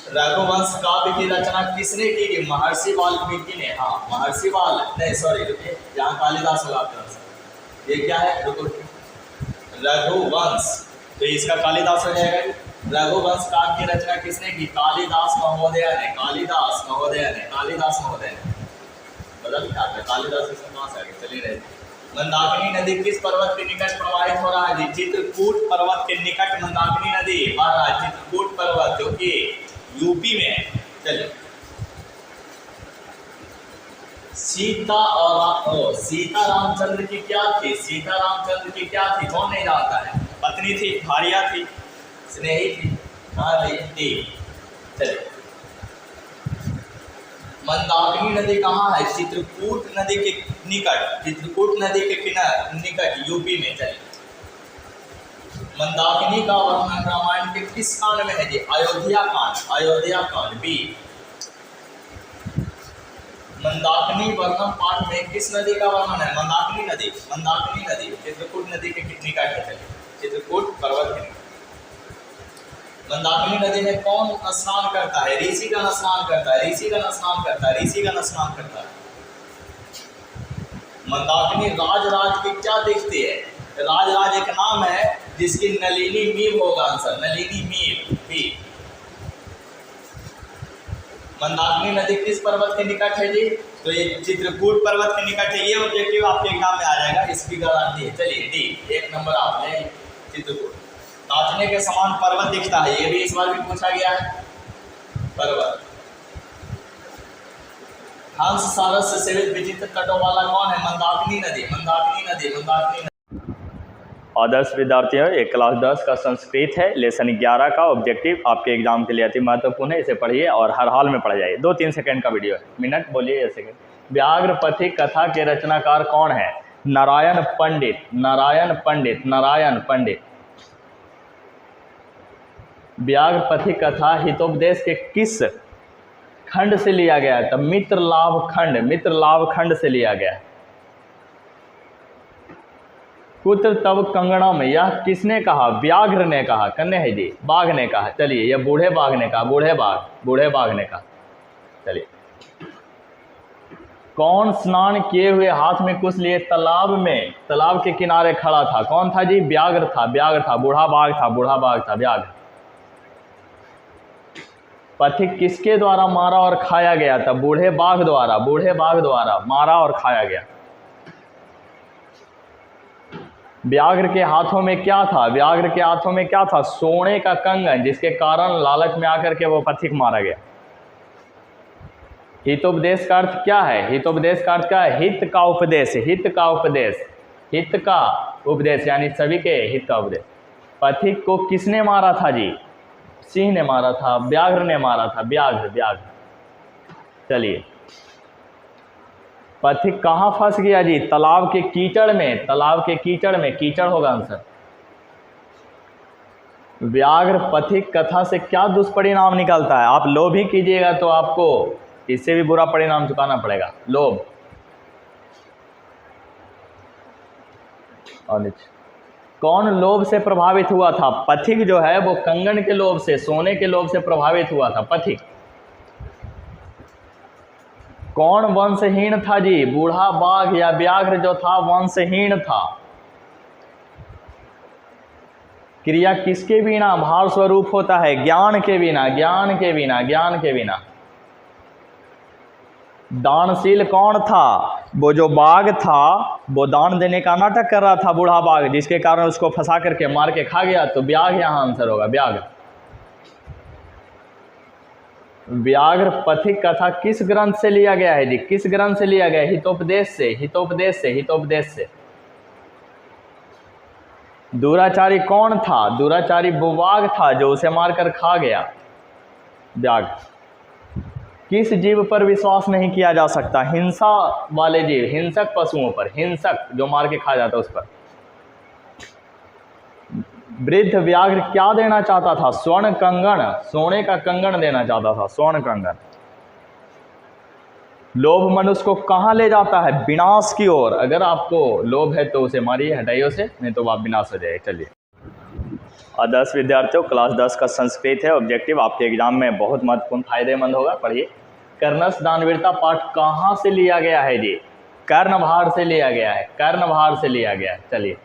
रघुवंश काव्य की रचना किसने की? महर्षि वाल्मीकि ने। हाँ, महर्षि नहीं सॉरी, रुकिए, यहाँ कालिदास लगा। ये क्या है? रुको, रघुवंश, तो इसका कालिदास हो जाएगा। रघुवंश काव्य की रचना किसने की? कालिदास महोदय ने। कालिदास महोदय ने। कालिदास महोदय ने। बदल क्या है? कालिदास इसमें कहाँ से आ गए? चलिए रहे। मंदाकिनी नदी किस पर्वत के निकट प्रवाहित हो रहा है जी? चित्रकूट पर्वत के निकट मंदाकिनी नदी बह रहा है। चित्रकूट पर्वत जो कि यूपी में है। चलिए, सीता रामचंद्र की क्या थी? सीता रामचंद्र की क्या थी? कौन नहीं जानता है? पत्नी थी, भार्या थी, स्नेही थी, कहाँ थी? चलिए, मंदाकिनी नदी कहाँ है? चित्रकूट नदी के निकट। चित्रकूट नदी के निकट यूपी में। चलिए, मंदाकिनी का वर्णन रामायण के किस कांड में है जी? अयोध्या कांड। अयोध्या कांड। बी। मंदाकिनी वर्णन पाठ में किस नदी का वर्णन है? मंदाकिनी नदी। मंदाकिनी नदी चित्रकूट नदी के निकट है। चित्रकूट पर्वत के निकट। मंदाकिनी नदी में कौन स्नान करता है? ऋषिगण स्नान करता है। ऋषिगण स्नान करता है। ऋषिगण स्नान करता है। मंदाकिनी राज की क्या दिखती है? राज एक नाम है जिसकी नलिनी मीम होगा आंसर। नलिनी मीम। बी। मंदाकिनी नदी किस पर्वत के निकट है जी? तो ये चित्रकूट पर्वत के निकट है। ये ऑब्जेक्टिव आपके एग्जाम में आ जाएगा, इसकी गारंटी है। चलिए, डी 1 नंबर आप ले। चित्रकूट। नाचने के समान पर्वत दिखता है, ये भी इस बार भी पूछा गया है। पर्वत। हंस सारस से सेवित विचित्र तटों वाला कौन है? मंदाकिनी नदी। मंदाकिनी नदी। मंदाकिनी नदी। आदर्श विद्यार्थियों, ये क्लास 10 का संस्कृत है। लेसन 11 का ऑब्जेक्टिव आपके एग्जाम के लिए अति महत्वपूर्ण है। इसे पढ़िए और हर हाल में पढ़ जाइए। 2-3 सेकंड का वीडियो है। मिनट बोलिए या सेकंड। व्याघ्रपथिक कथा के रचनाकार कौन है? नारायण पंडित। नारायण पंडित। नारायण पंडित। व्याघ्रपथिक कथा हितोपदेश के किस खंड से लिया गया है? तब मित्र लाभ खंड। मित्र लाभ खंड से लिया गया है। कुत्र तब कंगणम, यह किसने कहा? व्याघ्र ने कहा। कन्ने है जी, बाघ ने कहा। चलिए, यह बूढ़े बाघ ने कहा, बूढ़े बाघ ने कहा। चलिए, कौन स्नान किए हुए हाथ में कुछ लिए तालाब में, तालाब के किनारे खड़ा था? कौन था जी? व्याघ्र था, बूढ़ा बाघ था, व्याघ्र। पथिक किसके द्वारा मारा और खाया गया था? बूढ़े बाघ द्वारा मारा और खाया गया। व्याघ्र के हाथों में क्या था? सोने का कंगन, जिसके कारण लालच में आकर के वो पथिक मारा गया। हितोपदेश का अर्थ क्या है? हितोपदेश का अर्थ क्या है? हित का उपदेश, यानी सभी के हित का उपदेश। पथिक को किसने मारा था जी? सिंह ने मारा था, व्याघ्र ने मारा था, व्याघ्र। चलिए, पथिक कहाँ फंस गया जी? तालाब के कीचड़ में, कीचड़ होगा आंसर। व्याघ्र पथिक कथा से क्या दुष्परिणाम निकलता है? आप लोभ ही कीजिएगा तो आपको इससे भी बुरा परिणाम चुकाना पड़ेगा, लोभ। और नीचे, कौन लोभ से प्रभावित हुआ था? पथिक जो है वो कंगन के लोभ से, सोने के लोभ से प्रभावित हुआ था, पथिक। कौन वंशहीन था जी? बूढ़ा बाघ या व्याघ्र जो था वंशहीन था। क्रिया किसके बिना भाव स्वरूप होता है? ज्ञान के बिना। दानशील कौन था? वो जो बाघ था वो दान देने का नाटक कर रहा था, बूढ़ा बाघ, जिसके कारण उसको फंसा करके मार के खा गया। तो व्याघ्र यहाँ आंसर होगा, व्याघ्र पथिक कथा किस ग्रंथ से लिया गया है जी? किस ग्रंथ से लिया गया? हितोपदेश से। दुराचारी कौन था? दुराचारी वो बाघ था जो उसे मारकर खा गया, व्याघ्र। किस जीव पर विश्वास नहीं किया जा सकता? हिंसा वाले जीव, हिंसक पशुओं पर, हिंसक जो मार के खा जाता उस पर। वृद्ध व्याघ्र क्या देना चाहता था? स्वर्ण कंगन, सोने का कंगन देना चाहता था, स्वर्ण कंगन। लोभ मनुष्य को कहाँ ले जाता है? विनाश की ओर। अगर आपको लोभ है तो उसे मारिए, हटाइए उसे, नहीं तो आप विनाश हो जाए। चलिए, 10 विद्यार्थियों, क्लास 10 का संस्कृत है ऑब्जेक्टिव, आपके एग्जाम में बहुत महत्वपूर्ण फायदेमंद होगा, पढ़िए। कर्णस दानवीरता पाठ कहाँ से लिया गया है जी? कर्णभार से लिया गया है, चलिए।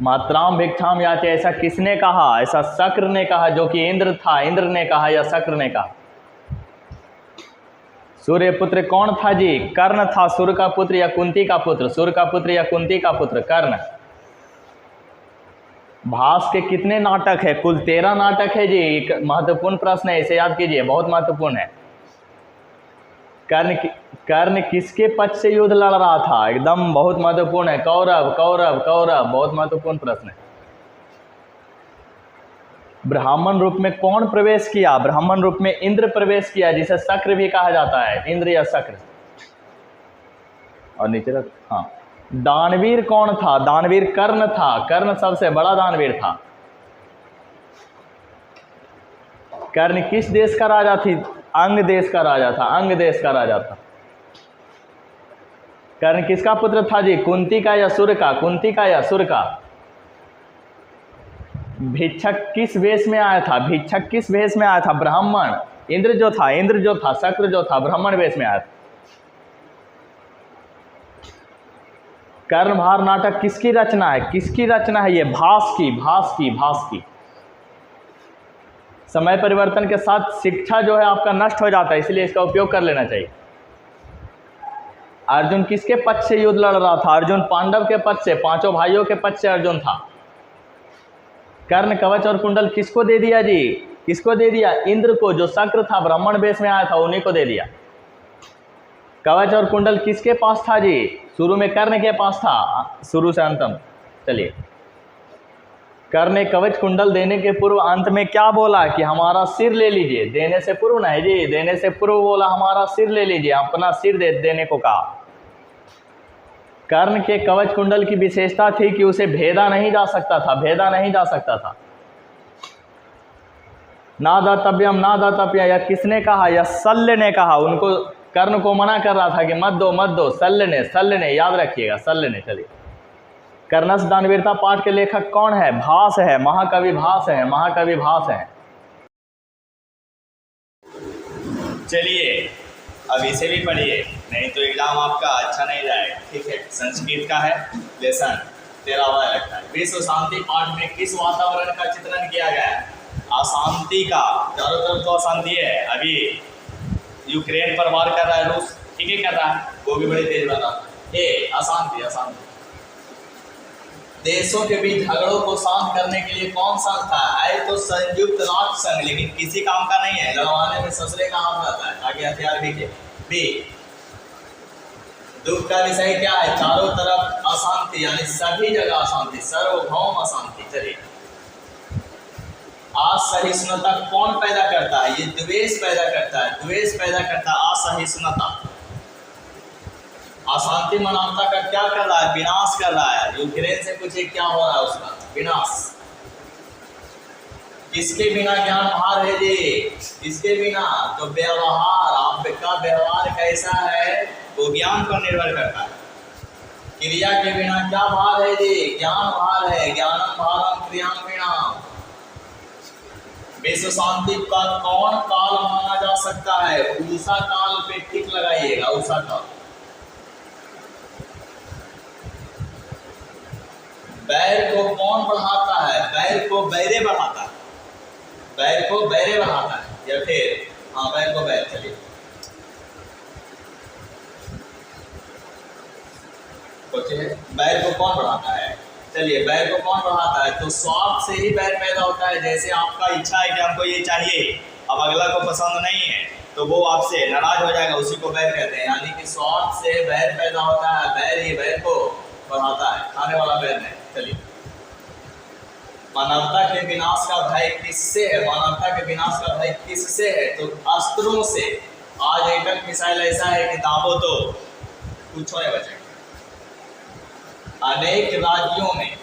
मात्राम भिक्षाम याचे, ऐसा किसने कहा? ऐसा शक्र ने कहा, जो कि इंद्र था, इंद्र ने कहा या शक्र ने कहा। सूर्यपुत्र कौन था जी? कर्ण था। सूर्य का पुत्र या कुंती का पुत्र? कर्ण। भास के कितने नाटक है? कुल 13 नाटक है जी। एक महत्वपूर्ण प्रश्न है, इसे याद कीजिए, बहुत महत्वपूर्ण है। कर्ण किसके पक्ष से युद्ध लड़ रहा था? एकदम बहुत महत्वपूर्ण है, कौरव, बहुत महत्वपूर्ण प्रश्न है। ब्राह्मण रूप में कौन प्रवेश किया? ब्राह्मण रूप में इंद्र प्रवेश किया, जिसे शक्र भी कहा जाता है, इंद्र या शक्र। और नीचे रख, हाँ। दानवीर कौन था? दानवीर कर्ण था, कर्ण सबसे बड़ा दानवीर था। कर्ण किस देश का राजा थी? अंग देश का राजा था। कर्ण किसका पुत्र था जी? कुंती का या सुर का? भिक्षक किस वेश में आया था? ब्राह्मण। इंद्र जो था, शक्र जो था, ब्राह्मण वेश में आया था। कर्णभार नाटक किसकी रचना है? ये भास की। समय परिवर्तन के साथ शिक्षा जो है आपका नष्ट हो जाता है, इसलिए इसका उपयोग कर लेना चाहिए। अर्जुन किसके पक्ष से युद्ध लड़ रहा था? अर्जुन पांडव के पक्ष से, 5 भाइयों के पक्ष से अर्जुन था। कर्ण कवच और कुंडल किसको दे दिया जी? इंद्र को, जो शक्र था, ब्राह्मण वेश में आया था, उन्हीं को दे दिया। कवच और कुंडल किसके पास था जी? शुरू में कर्ण के पास था, शुरू से अंतम। चलिए, कर्ण ने कवच कुंडल देने के पूर्व अंत में क्या बोला? कि हमारा सिर ले लीजिए। देने से पूर्व नहीं जी, देने से पूर्व बोला हमारा सिर ले लीजिए, अपना सिर देने को कहा। कर्ण के कवच कुंडल की विशेषता थी कि उसे भेदा नहीं जा सकता था। ना दातव्यम, या किसने कहा? या शल्य ने कहा। उनको, कर्ण को मना कर रहा था कि मत दो, शल्य ने, याद रखिएगा, शल्य ने। चलिए, कर्णस दानवीरता पाठ के लेखक कौन है? भास है, महाकवि भास है, महाकवि भास है। चलिए अब इसे भी पढ़िए, नहीं तो एग्जाम आपका अच्छा नहीं जाएगा। ठीक है, संस्कृत का है लेसन 13वां लगता है। विश्व शांति पाठ में किस वातावरण का चित्रण किया गया है? अशांति का, चारों तरफ तो अशांति है। अभी यूक्रेन पर वार कर रहा है रूस, ठीक है कर रहा है, वो भी बड़ी तेज बना है। अशांति, अशांति। देशों के बीच झगड़ों को शांत करने के लिए कौन संस्था है? तो संयुक्त राष्ट्र संघ, लेकिन किसी काम का नहीं है, लड़वाने में ससुरे का हाथ रहता है, आगे हथियार भी के। बी, दुख का विषय क्या है? चारों तरफ अशांति, यानी सभी जगह अशांति, सार्वभौम अशांति। चलिए, असहिष्णुता कौन पैदा करता है? ये द्वेष पैदा करता है, द्वेष पैदा करता है असहिष्णुता। अशांति मानवता का क्या कर रहा है? विनाश कर रहा है। यूक्रेन से पूछे क्या हो रहा है उसका? विनाश। किसके बिना ज्ञान भार है जी? किसके बिना? तो व्यवहार, आपका व्यवहार कैसा है वो ज्ञान पर निर्भर करता है। क्रिया के बिना क्या भार है जी? ज्ञान भार है। ज्ञानम भारम क्रियाम विणाम। विश्व शांति का कौन काल माना जा सकता है? उषा काल पे टिक लगाइएगा, उषा काल। बैर को कौन बढ़ाता है? बैर को बैरे बढ़ाता है, बैर को बैरे बढ़ाता है, या फिर हाँ बैर को बैर। चलिए सोचिए, बैर को कौन बढ़ाता है? चलिए, बैर को कौन बढ़ाता है? तो स्वार्थ से ही बैर पैदा होता है। जैसे आपका इच्छा है कि हमको ये चाहिए, अब अगला को पसंद नहीं है तो वो आपसे नाराज हो जाएगा, उसी को बैर कहते हैं। यानी कि स्वार्थ से बैर पैदा होता है, बैर ही बैर को बढ़ाता है, खाने वाला बैर नहीं। चलिए, मानवता के विनाश का भय किससे है? मानवता के विनाश का भय किससे है? तो अस्त्रों से। आज एटम मिसाइल ऐसा है कि दाबो तो कुछ नहीं बचेगा। अनेक राज्यों में,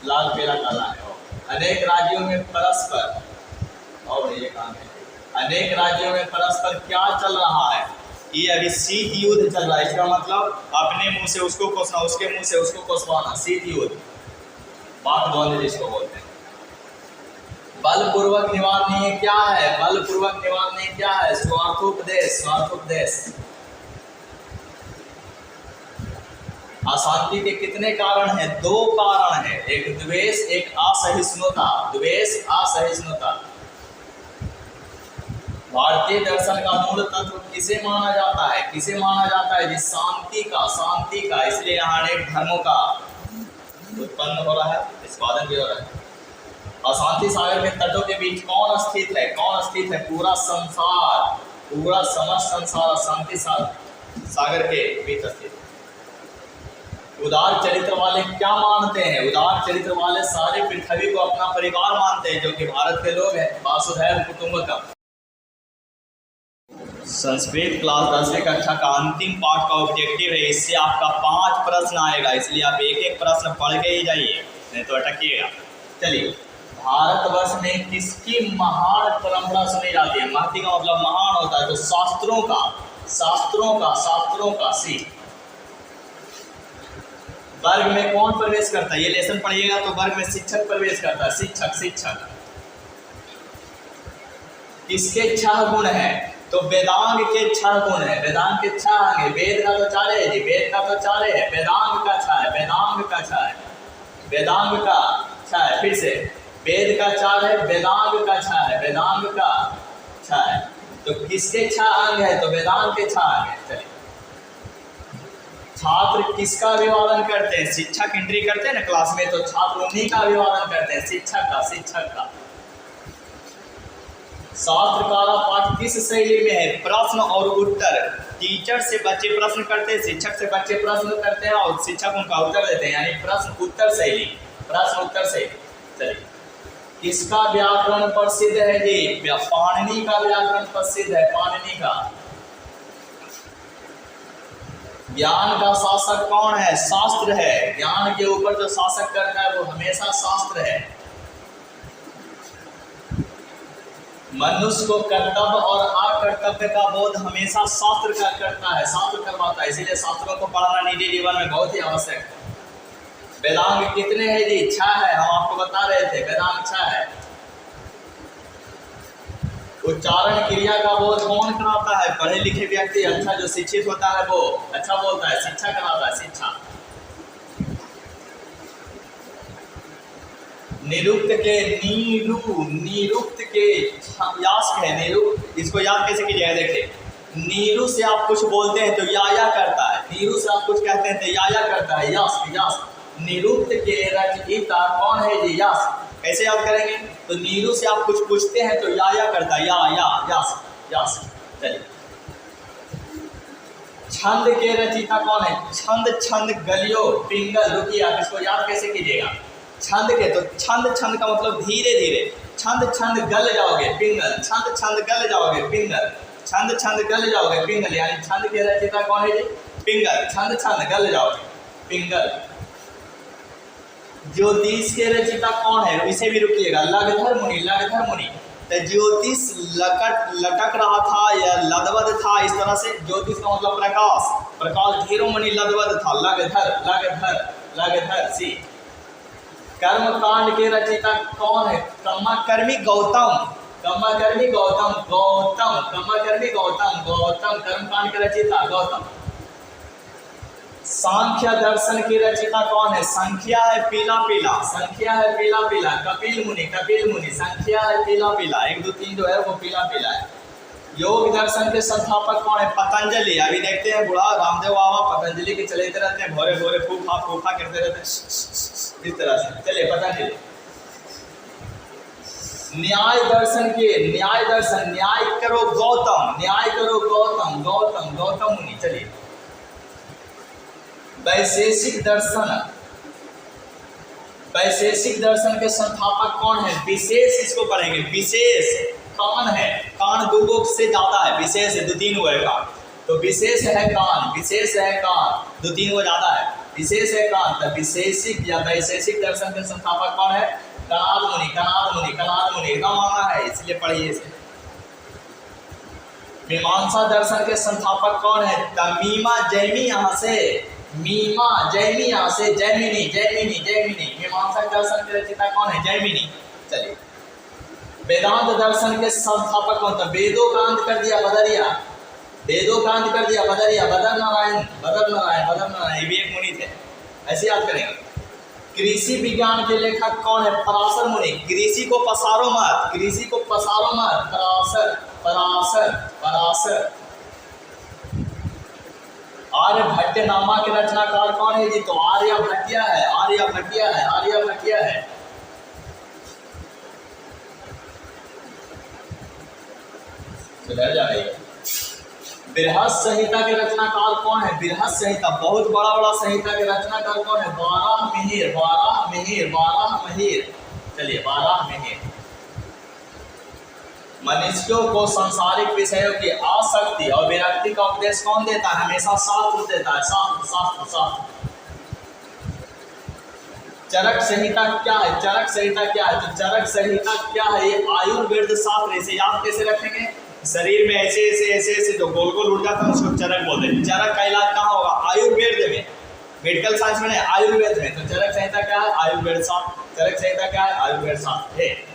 लाल पीला काला है, अनेक राज्यों में परस्पर, और ये काम है, अनेक राज्यों में परस्पर क्या चल रहा है? ये अभी शीत युद्ध चल रहा है। इसका मतलब अपने मुंह से उसको कोसना, उसके मुंह से उसको कोसवाना, शीत युद्ध, बागद्वंद जिसको बोलते हैं। बलपूर्वक निवारणीय क्या है? बलपूर्वक निवारणीय क्या है? स्वार्थोपदेश, स्वार्थोपदेश। अशांति के कितने कारण हैं? 2 कारण हैं, एक द्वेष, एक असहिष्णुता। द्वेष, असहिष्णुता। भारतीय दर्शन का मूल तत्व किसे माना जाता है? किसे माना जाता है? जिस शांति का, शांति का। इसलिए यहाँ अनेक धर्मों का उत्पन्न हो रहा है, निष्पादन भी हो रहा है। अशांति सागर के तटों के बीच कौन स्थित है? कौन स्थित है? पूरा संसार, पूरा समस्त संसार अशांति सागर के बीच स्थित है। उदार चरित्र वाले क्या मानते हैं? उदार चरित्र वाले सारे पृथ्वी को अपना परिवार मानते हैं, जो कि भारत के लोग हैं। वासुधैव कुटुंबकम। संस्कृत क्लास 10वीं कक्षा का अंतिम पाठ का ऑब्जेक्टिव है, इससे आपका 5 प्रश्न आएगा, इसलिए आप एक एक प्रश्न पढ़ के ही जाइए, नहीं तो अटकिएगा। चलिए, भारतवर्ष में किसकी महान परंपरा सुनी जाती है? महती का मतलब महान होता है, तो शास्त्रों का, शास्त्रों का, शास्त्रों का। सी, वर्ग में कौन प्रवेश करता है? ये लेसन पढ़िएगा तो वर्ग में शिक्षक प्रवेश करता है, शिक्षक, शिक्षक। किसके 6 गुण हैं? तो वेदांग के 6 गुण है। वेदांग के 6 अंग, वेद का तो 4 है जी, वेद का तो 4 है, वेदांग का 6 है, वेदांग का 6 है, वेदांग का 6 है। फिर से, वेद का 4 है, वेदांग का 6 है, वेदांग का 6 है। तो किसके 6 अंग है? तो वेदांग के 6 अंग है। चलिए, छात्र किसका अभिवादन करते हैं? शिक्षक एंट्री करते हैं ना क्लास में, तो छात्र उन्हीं का अभिवादन करते हैं, शिक्षक का, शिक्षक का। शास्त्रकारा पाठ किस शैली में है? प्रश्न और उत्तर। टीचर से बच्चे प्रश्न करते हैं, शिक्षक से बच्चे प्रश्न करते हैं और शिक्षक उनका उत्तर देते हैं, यानी प्रश्न उत्तर शैली, प्रश्न उत्तर शैली। चलिए, किसका व्याकरण प्रसिद्ध है जी? पाणिनि का व्याकरण प्रसिद्ध है, पाणिनि का। ज्ञान का शासक कौन है? शास्त्र है। ज्ञान के ऊपर जो शासक करता है वो हमेशा शास्त्र है। मनुष्य को कर्तव्य और अकर्तव्य का बोध हमेशा शास्त्र करता है, शास्त्र करवाता है, इसीलिए शास्त्रों को पढ़ना निजी जीवन में बहुत ही आवश्यक है। वेदांग कितने हैं जी? 6 है, हम आपको बता रहे थे वेदांग 6 है। उच्चारण क्रिया का बोध कौन कराता है? पढ़े लिखे व्यक्ति, अच्छा जो शिक्षित होता है वो अच्छा बोलता है, शिक्षा कराता है, शिक्षा। निरुक्त के निरुक्त के यास्क है, निरुक्त, इसको याद कैसे कीजिएगा? देखिए, नीरू से आप कुछ बोलते हैं तो या करता है, नीरू से आप कुछ कहते हैं तो या करता है, यास्क। निरुक्त के रचयिता कौन है जी? यास्क। कैसे याद करेंगे? तो नीरू से आप कुछ पूछते हैं तो या करता है, यास्क। चलिए, छंद के रचयिता कौन है? छंद गलियो पिंगल। रुकिए, आप इसको याद कैसे कीजिएगा? छंद के, तो छंद का मतलब धीरे धीरे, छंद गल जाओगे पिंगल, छंद गल जाओगे पिंगल, छंद गल जाओगे पिंगल, यानी छंद के रचयिता कौन है जी? पिंगल। छंद गल जाओगे पिंगल। ज्योतिष के रचयिता कौन है? इसे भी रुकिएगा, लगधर मुनि। तो ज्योतिष लटक रहा था या लदबद था, इस तरह से। ज्योतिष का मतलब प्रकाश धीरो मुनि लदबद था, लगधर सी। कर्म कांड के रचयिता कौन है? कर्मकर्मी गौतम। कर्म कांड के रचयिता गौतम। सांख्य दर्शन की रचयिता कौन है? संख्या है पीला, कपिल मुनि। संख्या है पीला, 1 2 3 जो है वो पीला है। योग दर्शन के संस्थापक कौन है? पतंजलि। अभी देखते हैं बूढ़ा रामदेव बाबा पतंजलि के चलेते रहते हैं, भोरे फूफा करते रहते हैं इस तरह से। चलिए, पतंजलि। न्याय दर्शन न्याय करो गौतम मुनि। चलिए, वैशेषिक दर्शन के संस्थापक कौन है? विशेष। इसको पढ़ेंगे, विशेष। कान है, कान 2 से ज्यादा है, विशेष है 2 3 गो है कान, तो विशेष है कान, 2 3 गो ज्यादा है, विशेष है कान। तो विशेषिक या वैशेषिक दर्शन के संस्थापक कौन है? कनाद मुनि। एकदम आना है, इसलिए पढ़िए इसे। मीमांसा दर्शन के संस्थापक कौन है? तमीमा जैमी, यहाँ से मीमा जैमी, यहाँ से जैमिनी। मीमांसा दर्शन के रचयिता कौन है? जैमिनी। चलिए, वेदांत दर्शन के संस्थापक कौन था? वेदोकांत कर दिया बदरिया, बदर नारायण, ये भी एक मुनि थे, ऐसे याद करेंगे। कृषि विज्ञान के लेखक कौन है? पराशर मुनि। कृषि को पसारो मत, पराशर। आर्यभट्टनामा के रचनाकार कौन है जी? तो आर्यभट्टिया है। बृहत संहिता के रचनाकार कौन है? बृहत संहिता, बहुत बड़ा संहिता के रचनाकार कौन है? बारह मिहिर। चलिए, 12 मिहिर। मनुष्यों को सांसारिक विषयों की आसक्ति और विरक्ति का उपदेश कौन देता है? हमेशा शास्त्र देता है, शास्त्र। चरक संहिता क्या है? तो चरक संहिता क्या है? ये आयुर्वेद शास्त्र। इसे याद कैसे रखेंगे? शरीर में ऐसे जो गोल उड़ जाता है उसको चरक बोलते हैं। चरक का इलाज कहाँ होगा? आयुर्वेद में, मेडिकल साइंस में नहीं, आयुर्वेद में। तो चरक संहिता क्या है? आयुर्वेद शास्त्र। चरक संहिता क्या है? आयुर्वेद शास्त्र है।